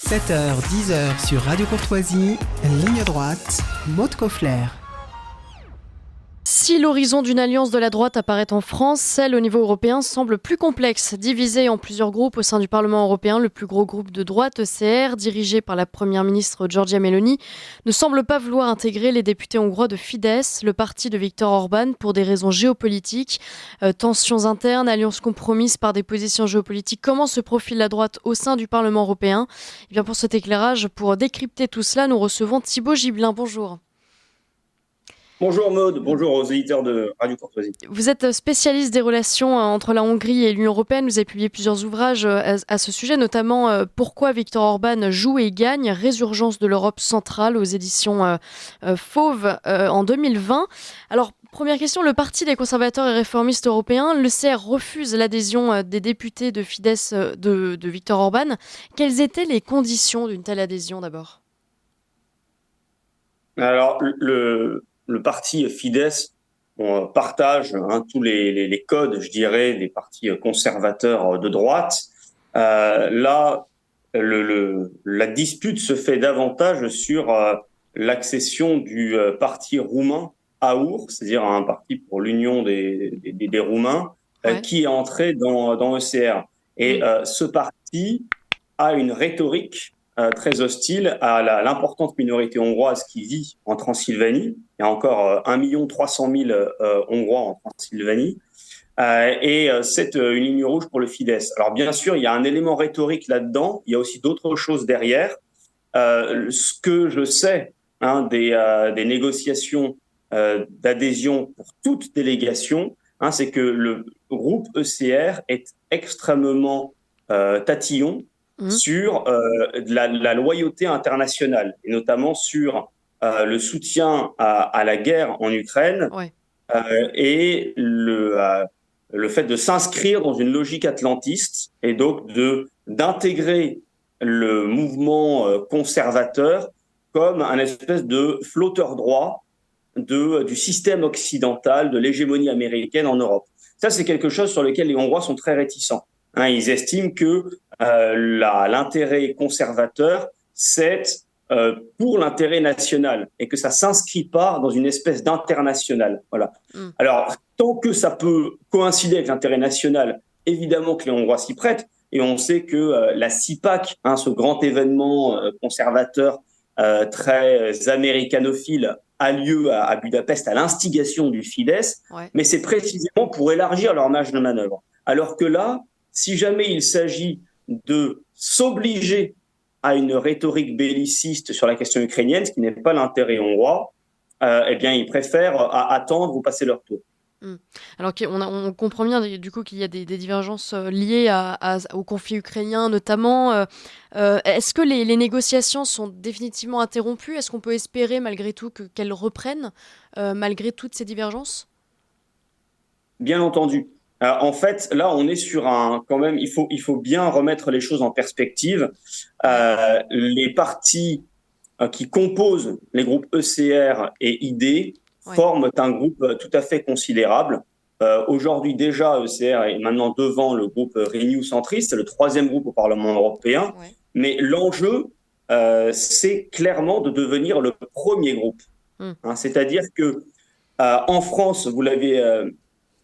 7h, 10h sur Radio Courtoisie, ligne droite, Maud Koffler. Si l'horizon d'une alliance de la droite apparaît en France, celle au niveau européen semble plus complexe. Divisée en plusieurs groupes au sein du Parlement européen, le plus gros groupe de droite, ECR, dirigé par la première ministre Giorgia Meloni, ne semble pas vouloir intégrer les députés hongrois de Fidesz, le parti de Viktor Orban, pour des raisons géopolitiques. Tensions internes, alliances compromises par des positions géopolitiques. Comment se profile la droite au sein du Parlement européen ? Et bien pour cet éclairage, pour décrypter tout cela, nous recevons Thibaut Gibelin. Bonjour. Bonjour Maud, bonjour aux éditeurs de Radio Courtoisie. Vous êtes spécialiste des relations entre la Hongrie et l'Union européenne. Vous avez publié plusieurs ouvrages à ce sujet, notamment Pourquoi Viktor Orban joue et gagne, résurgence de l'Europe centrale aux éditions Fauve en 2020. Alors, première question, le Parti des conservateurs et réformistes européens, l'ECR, refuse l'adhésion des députés de Fidesz de Viktor Orban. Quelles étaient les conditions d'une telle adhésion d'abord ? Alors, le parti Fidesz partage tous les codes, je dirais, des partis conservateurs de droite. Là, la dispute se fait davantage sur l'accession du parti roumain AUR, c'est-à-dire un parti pour l'union des Roumains, qui est entré dans ECR. Et ce parti a une rhétorique très hostile à l'importante minorité hongroise qui vit en Transylvanie. Il y a encore 1 300 000 Hongrois en Transylvanie. Et c'est une ligne rouge pour le Fidesz. Alors bien sûr, il y a un élément rhétorique là-dedans. Il y a aussi d'autres choses derrière. Ce que je sais des négociations d'adhésion pour toute délégation, c'est que le groupe ECR est extrêmement tatillon sur la loyauté internationale, et notamment sur le soutien à la guerre en Ukraine et le fait de s'inscrire dans une logique atlantiste et donc d'intégrer le mouvement conservateur comme un espèce de flotteur droit du système occidental, de l'hégémonie américaine en Europe. Ça, c'est quelque chose sur lequel les Hongrois sont très réticents. Ils estiment que l'intérêt conservateur, c'est pour l'intérêt national et que ça s'inscrit pas dans une espèce d'international. Voilà. Alors, tant que ça peut coïncider avec l'intérêt national, évidemment que les Hongrois s'y prêtent. Et on sait que la CIPAC, ce grand événement conservateur très américanophile, a lieu à Budapest à l'instigation du Fidesz, mais c'est précisément pour élargir leur marge de manœuvre. Alors que là, si jamais il s'agit de s'obliger à une rhétorique belliciste sur la question ukrainienne, ce qui n'est pas l'intérêt hongrois, eh bien, ils préfèrent attendre ou passer leur tour. Alors on comprend bien du coup qu'il y a des divergences liées au conflit ukrainien notamment. Est-ce que les négociations sont définitivement interrompues ? Est-ce qu'on peut espérer malgré tout qu'elles reprennent malgré toutes ces divergences ? Bien entendu. En fait, là, on est sur quand même, il faut bien remettre les choses en perspective. Les partis qui composent les groupes ECR et ID forment un groupe tout à fait considérable. Aujourd'hui, déjà, ECR est maintenant devant le groupe Renew Centriste, c'est le 3e groupe au Parlement européen. Mais l'enjeu, c'est clairement de devenir le premier groupe. C'est-à-dire que en France, vous l'avez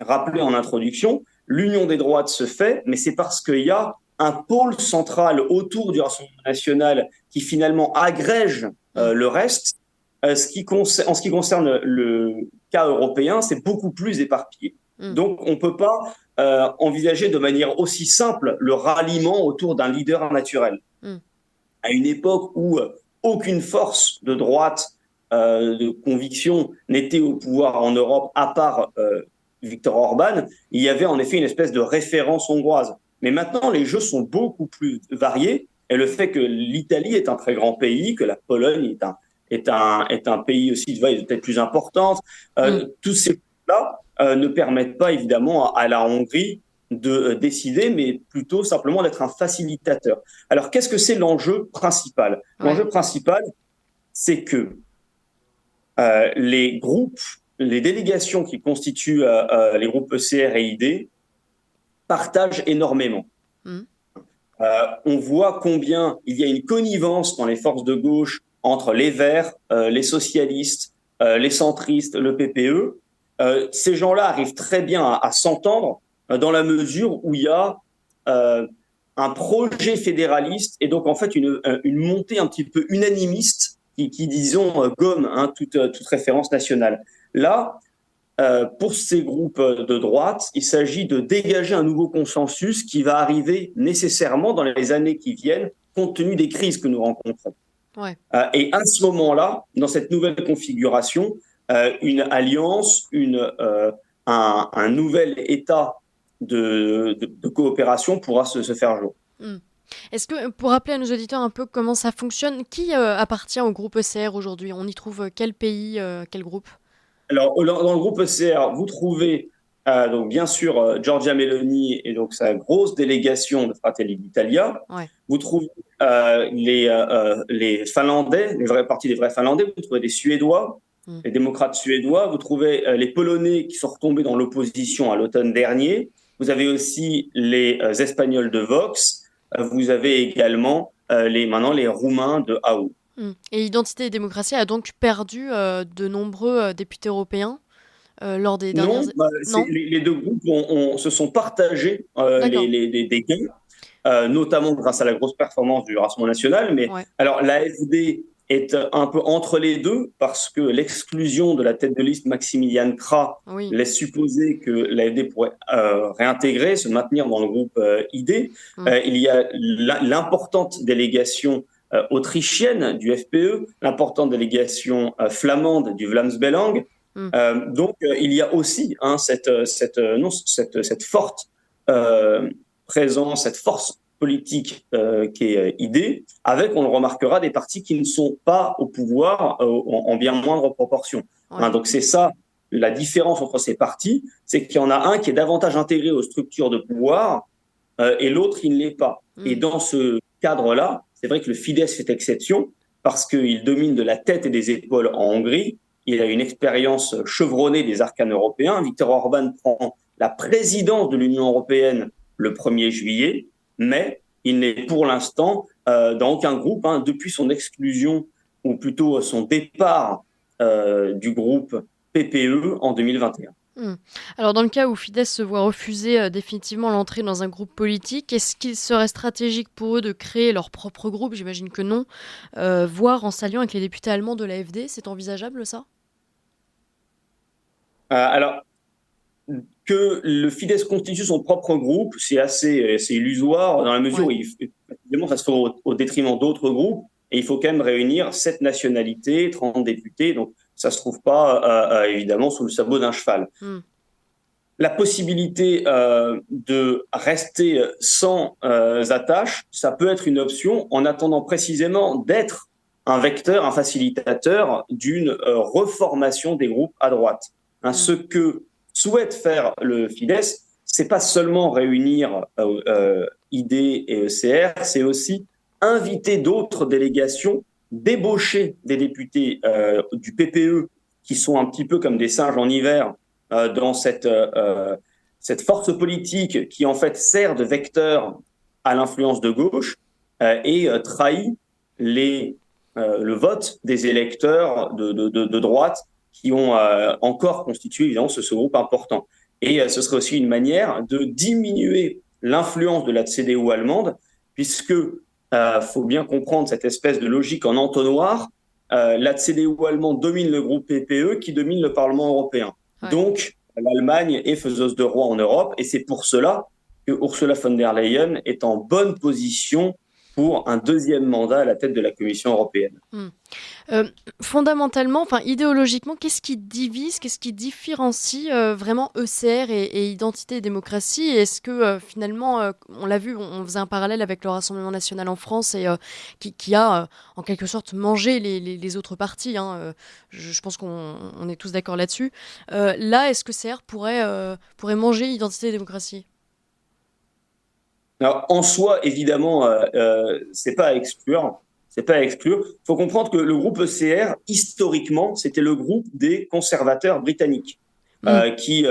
rappelé en introduction, l'union des droites se fait, mais c'est parce qu'il y a un pôle central autour du Rassemblement national qui finalement agrège le reste. En ce qui concerne le cas européen, c'est beaucoup plus éparpillé. Donc, on ne peut pas envisager de manière aussi simple le ralliement autour d'un leader naturel. À une époque où aucune force de droite de conviction n'était au pouvoir en Europe, à part Viktor Orban, il y avait en effet une espèce de référence hongroise. Mais maintenant, les jeux sont beaucoup plus variés, et le fait que l'Italie est un très grand pays, que la Pologne est un pays aussi de taille peut-être plus importante, tous ces choses-là ne permettent pas évidemment à la Hongrie de décider, mais plutôt simplement d'être un facilitateur. Alors, qu'est-ce que c'est l'enjeu principal ? L'enjeu principal, c'est que les délégations qui constituent les groupes ECR et ID partagent énormément. On voit combien il y a une connivence dans les forces de gauche entre les Verts, les socialistes, les centristes, le PPE. Ces gens-là arrivent très bien à s'entendre dans la mesure où il y a un projet fédéraliste et donc en fait une montée un petit peu unanimiste qui disons, gomme toute référence nationale. Là, pour ces groupes de droite, il s'agit de dégager un nouveau consensus qui va arriver nécessairement dans les années qui viennent, compte tenu des crises que nous rencontrons. Ouais. Et à ce moment-là, dans cette nouvelle configuration, une alliance, un nouvel état de coopération pourra se faire jour. Est-ce que, pour rappeler à nos auditeurs un peu comment ça fonctionne, qui appartient au groupe ECR aujourd'hui? On y trouve quel pays, quel groupe? Alors, dans le groupe ECR, vous trouvez donc bien sûr Giorgia Meloni et donc sa grosse délégation de Fratelli d'Italia. Ouais. Vous trouvez les Finlandais, les vrais partis des vrais Finlandais. Vous trouvez des Suédois, les démocrates suédois. Vous trouvez les Polonais qui sont retombés dans l'opposition à l'automne dernier. Vous avez aussi les Espagnols de Vox. Vous avez également maintenant les Roumains de AU. Et Identité et démocratie a donc perdu de nombreux députés européens lors des dernières... Non, les deux groupes se sont partagés des gains, notamment grâce à la grosse performance du Rassemblement national. Mais alors l'AfD est un peu entre les deux parce que l'exclusion de la tête de liste Maximilian Krah laisse supposer que l'AfD pourrait réintégrer, se maintenir dans le groupe ID. Il y a l'importante délégation autrichienne du FPE, l'importante délégation flamande du Vlaams Belang. Donc il y a aussi cette forte présence, cette force politique qui est ID, avec, on le remarquera, des partis qui ne sont pas au pouvoir en bien moindre proportion. Donc c'est ça la différence entre ces partis, c'est qu'il y en a un qui est davantage intégré aux structures de pouvoir et l'autre il ne l'est pas. Et dans ce cadre-là, c'est vrai que le Fidesz fait exception parce qu'il domine de la tête et des épaules en Hongrie. Il a une expérience chevronnée des arcanes européens. Viktor Orban prend la présidence de l'Union européenne le 1er juillet, mais il n'est pour l'instant dans aucun groupe depuis son exclusion, ou plutôt son départ du groupe PPE en 2021. Alors dans le cas où Fidesz se voit refuser définitivement l'entrée dans un groupe politique, est-ce qu'il serait stratégique pour eux de créer leur propre groupe? J'imagine que non, voire en s'alliant avec les députés allemands de l'AfD. C'est envisageable ça? Alors, que le Fidesz constitue son propre groupe, c'est assez illusoire dans la mesure où évidemment, ça se fait au détriment d'autres groupes et il faut quand même réunir 7 nationalités, 30 députés, donc ça ne se trouve pas évidemment sous le sabot d'un cheval. La possibilité de rester sans attache, ça peut être une option en attendant précisément d'être un vecteur, un facilitateur d'une reformation des groupes à droite. Ce que souhaite faire le Fidesz, c'est pas seulement réunir ID et ECR, c'est aussi inviter d'autres délégations, débaucher des députés du PPE qui sont un petit peu comme des singes en hiver dans cette force politique qui en fait sert de vecteur à l'influence de gauche et trahit le vote des électeurs de droite qui ont encore constitué évidemment ce groupe important. Et ce serait aussi une manière de diminuer l'influence de la CDU allemande, puisque faut bien comprendre cette espèce de logique en entonnoir. La CDU allemande domine le groupe PPE qui domine le Parlement européen. Donc l'Allemagne est faiseuse de roi en Europe, et c'est pour cela que Ursula von der Leyen est en bonne position pour un deuxième mandat à la tête de la Commission européenne. Fondamentalement, idéologiquement, qu'est-ce qui divise, qu'est-ce qui différencie vraiment ECR et Identité et démocratie? Est-ce que finalement, on l'a vu, on faisait un parallèle avec le Rassemblement national en France et qui a en quelque sorte mangé les autres partis. Je pense qu'on est tous d'accord là-dessus. Là, est-ce que ECR pourrait manger Identité et démocratie? Alors, en soi, évidemment, c'est pas à exclure. C'est pas à exclure. Il faut comprendre que le groupe ECR, historiquement, c'était le groupe des conservateurs britanniques qui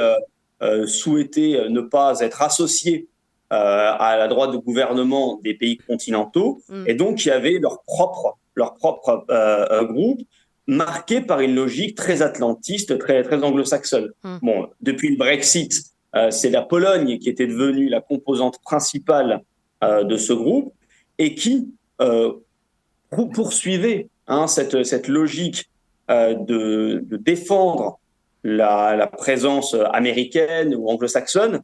souhaitaient ne pas être associés à la droite de gouvernement des pays continentaux, et donc qui avaient leur propre groupe, marqué par une logique très atlantiste, très anglo-saxonne. Bon, depuis le Brexit, c'est la Pologne qui était devenue la composante principale de ce groupe et qui poursuivait cette logique de défendre la présence américaine ou anglo-saxonne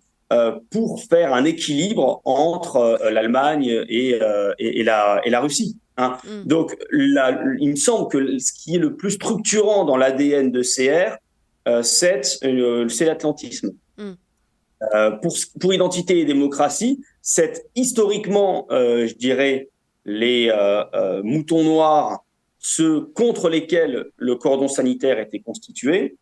pour faire un équilibre entre l'Allemagne et la Russie. Donc, il me semble que ce qui est le plus structurant dans l'ADN de CR, c'est l'atlantisme. Pour Identité et démocratie, c'est historiquement, je dirais, les moutons noirs, ceux contre lesquels le cordon sanitaire était constitué.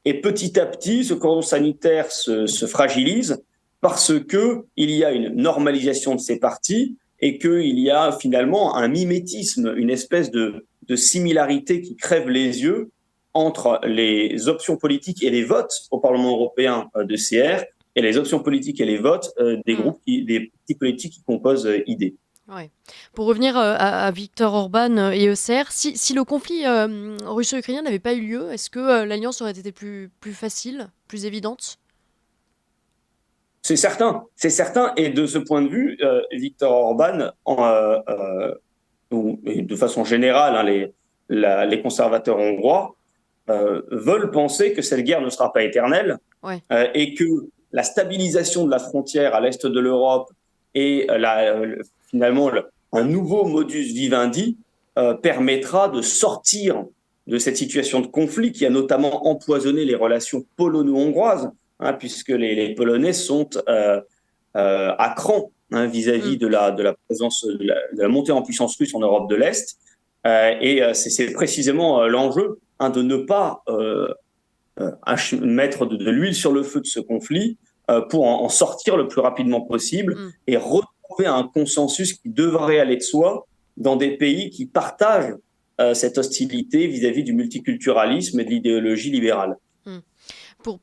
Et petit à petit, ce cordon sanitaire se fragilise parce qu'il y a une normalisation de ces partis et qu'il y a finalement un mimétisme, une espèce de similarité qui crève les yeux entre les options politiques et les votes au Parlement européen de CR et les options politiques et les votes des partis politiques qui composent ID. Ouais. Pour revenir à Viktor Orban et ECR, si le conflit russo-ukrainien n'avait pas eu lieu, est-ce que l'alliance aurait été plus facile, plus évidente ? C'est certain. Et de ce point de vue, Viktor Orban, et de façon générale, les conservateurs hongrois veulent penser que cette guerre ne sera pas éternelle et que la stabilisation de la frontière à l'est de l'Europe et finalement un nouveau modus vivendi permettra de sortir de cette situation de conflit qui a notamment empoisonné les relations polono-hongroises, puisque les Polonais sont à cran vis-à-vis de la présence, de la montée en puissance russe en Europe de l'Est. Et c'est précisément l'enjeu de ne pas mettre de l'huile sur le feu de ce conflit pour en sortir le plus rapidement possible et retrouver un consensus qui devrait aller de soi dans des pays qui partagent cette hostilité vis-à-vis du multiculturalisme et de l'idéologie libérale.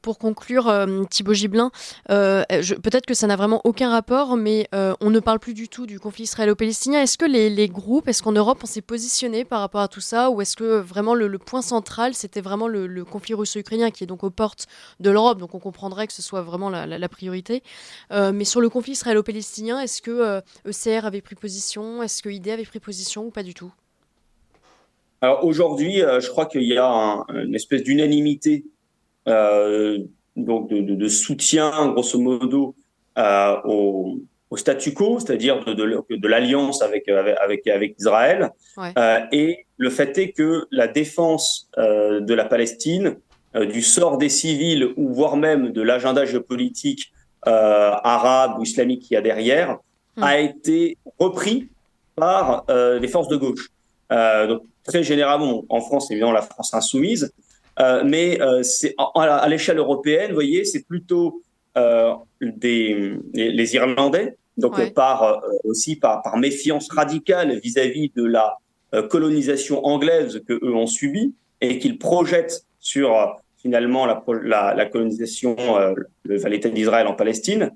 Pour conclure, Thibaut Gibelin, peut-être que ça n'a vraiment aucun rapport, mais on ne parle plus du tout du conflit israélo-palestinien. Est-ce que les groupes, est-ce qu'en Europe on s'est positionné par rapport à tout ça, ou est-ce que vraiment le point central, c'était vraiment le conflit russo-ukrainien qui est donc aux portes de l'Europe, donc on comprendrait que ce soit vraiment la priorité. Mais sur le conflit israélo-palestinien, est-ce que ECR avait pris position, est-ce que ID avait pris position ou pas du tout ? Alors aujourd'hui, je crois qu'il y a une espèce d'unanimité donc de soutien, grosso modo, au statu quo, c'est-à-dire de l'alliance avec Israël. Et le fait est que la défense de la Palestine, du sort des civils, ou voire même de l'agenda géopolitique arabe ou islamique qu'il y a derrière, a été repris par les forces de gauche. Donc, très généralement, en France, évidemment, la France insoumise, mais c'est à l'échelle européenne, vous voyez, c'est plutôt les Irlandais, donc aussi par méfiance radicale vis-à-vis de la colonisation anglaise que eux ont subie et qu'ils projettent sur finalement la colonisation, l'État d'Israël en Palestine,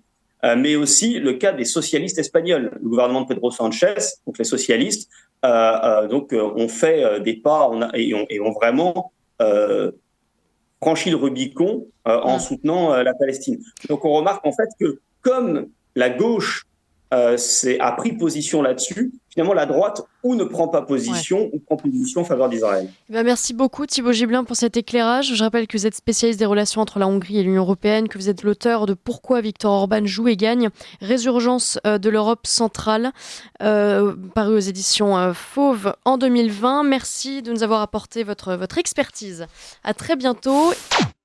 mais aussi le cas des socialistes espagnols. Le gouvernement de Pedro Sánchez, donc les socialistes, ont fait des pas et ont vraiment franchi le Rubicon en soutenant la Palestine. Donc on remarque en fait que comme la gauche a pris position là-dessus, finalement la droite ou ne prend pas position ou prend position en faveur d'Israël. Merci beaucoup Thibaut Gibelin pour cet éclairage. Je rappelle que vous êtes spécialiste des relations entre la Hongrie et l'Union européenne, que vous êtes l'auteur de Pourquoi Viktor Orban joue et gagne, Résurgence de l'Europe centrale, paru aux éditions Fauve en 2020. Merci de nous avoir apporté votre expertise. À très bientôt.